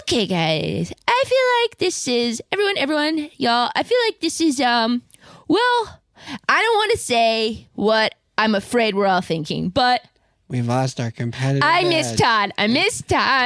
Okay, guys. I feel like this is everyone, y'all. I feel like this is well, I don't want to say what I'm afraid we're all thinking, but we've lost our competitive I miss Todd.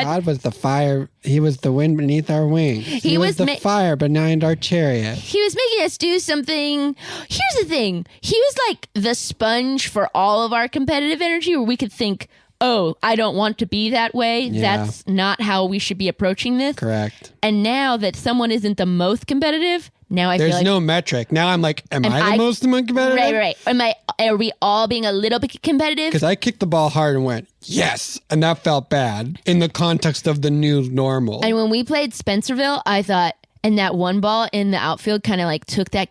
Todd was the fire. He was the wind beneath our wings. He was the fire behind our chariot. He was making us do something. Here's the thing. He was like the sponge for all of our competitive energy, where we could think, oh, I don't want to be that way. Yeah. That's not how we should be approaching this. Correct. And now that someone isn't the most competitive, now I feel like there's no metric. Now I'm like, am I the most competitive? Right. Are we all being a little bit competitive? Because I kicked the ball hard and went, yes. And that felt bad in the context of the new normal. And when we played Spencerville, I thought, and that one ball in the outfield kind of like took that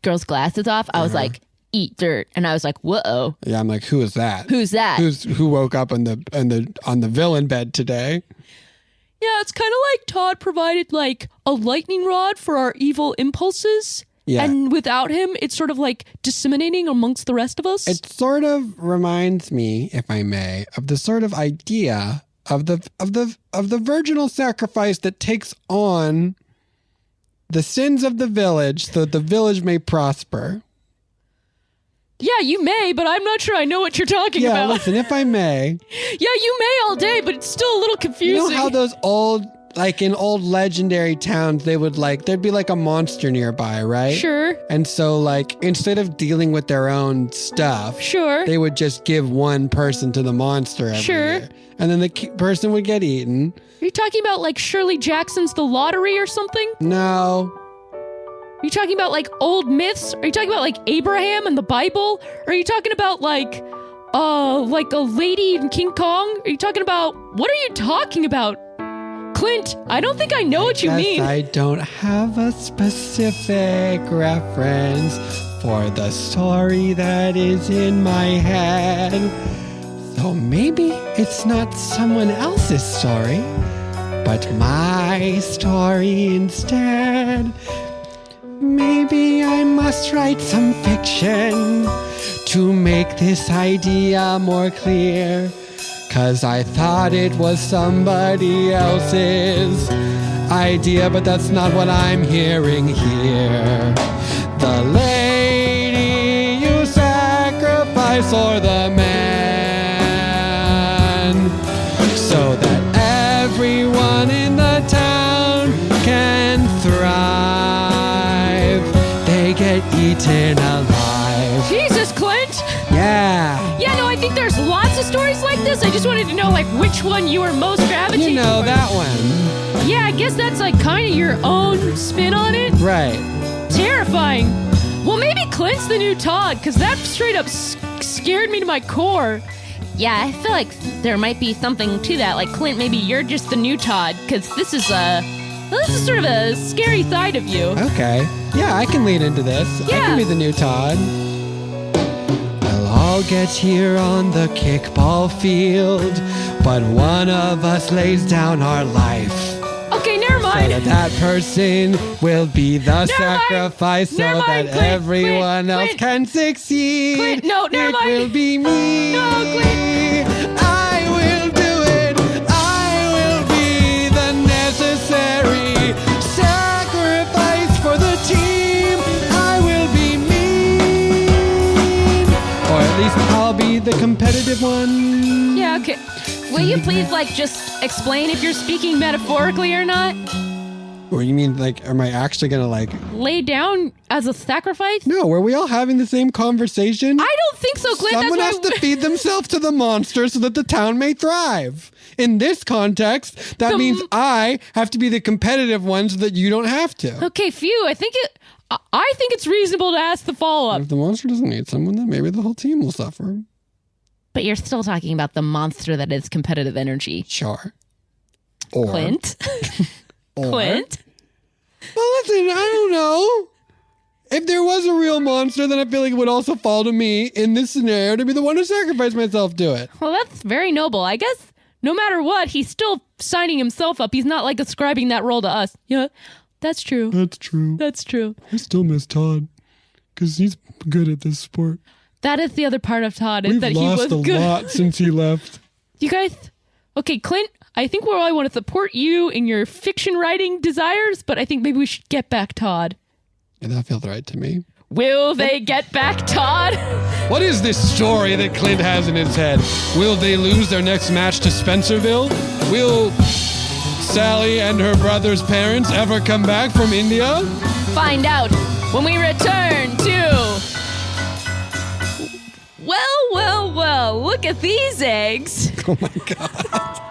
girl's glasses off. I was like, eat dirt. And I was like, whoa. Yeah, I'm like, who is that? Who's that? Who woke up on the villain bed today? Yeah, it's kind of like Todd provided like a lightning rod for our evil impulses. Yeah. And without him, it's sort of like disseminating amongst the rest of us. It sort of reminds me, if I may, of the sort of idea of the virginal sacrifice that takes on the sins of the village so that the village may prosper. Yeah, you may, but I'm not sure I know what you're talking about. Yeah, listen, if I may. Yeah, you may all day, but it's still a little confusing. You know how those in old legendary towns, there'd be like a monster nearby, right? Sure. And so like, instead of dealing with their own stuff, sure, they would just give one person to the monster every year. And then the person would get eaten. Are you talking about like Shirley Jackson's The Lottery or something? No. Are you talking about like old myths? Are you talking about like Abraham and the Bible? Or are you talking about like a lady in King Kong? Are you talking about, what are you talking about? Clint, I don't think I know what you mean. I don't have a specific reference for the story that is in my head. So maybe it's not someone else's story, but my story instead. Maybe I must write some fiction to make this idea more clear. 'Cause I thought it was somebody else's idea, but that's not what I'm hearing here. The lady you sacrifice, or the man, so that everyone in the town can thrive. They get eaten alive. Jesus, Clint! Yeah. Yeah, no, I think there's lots of stories like this. I just wanted to know, like, which one you were most gravitating You know, towards. that one. Yeah, I guess that's, like, kind of your own spin on it. Right. Terrifying. Well, maybe Clint's the new Todd, because that straight up scared me to my core. Yeah, I feel like there might be something to that. Like, Clint, maybe you're just the new Todd, because this is sort of a scary side of you. Okay. Yeah, I can lean into this. Yeah. I can be the new Todd. We'll all get here on the kickball field, but one of us lays down our life. Okay, never mind. So that person will be the sacrifice so that everyone else can succeed. Clint, no, never mind. It will be me. No, Clint. I will do it. I will be the necessary sacrifice for the team. I will be mean. Or at least I'll be the competitive one. Yeah, okay. Will you please, like, just explain if you're speaking metaphorically or not? Or you mean, like, am I actually going to, like... Lay down as a sacrifice? No, were we all having the same conversation? I don't think so, Clint. Someone has to feed themselves to the monster so that the town may thrive. In this context, that means I have to be the competitive one so that you don't have to. Okay, phew. I think it's reasonable to ask the follow-up. If the monster doesn't need someone, then maybe the whole team will suffer. But you're still talking about the monster that is competitive energy. Sure. Or... Clint? Clint? Well, listen, I don't know. If there was a real monster, then I feel like it would also fall to me in this scenario to be the one who sacrificed myself to it. Well, that's very noble. I guess no matter what, he's still signing himself up. He's not like ascribing that role to us. Yeah, that's true. That's true. That's true. I still miss Todd because he's good at this sport. That is the other part of Todd, is that he was good. We've lost a lot since he left. You guys, okay, Clint, I think I want to support you in your fiction writing desires, but I think maybe we should get back Todd. And that feels right to me. Will they get back Todd? What is this story that Clint has in his head? Will they lose their next match to Spencerville? Will Sally and her brother's parents ever come back from India? Find out when we return to... Well, look at these eggs. Oh my God.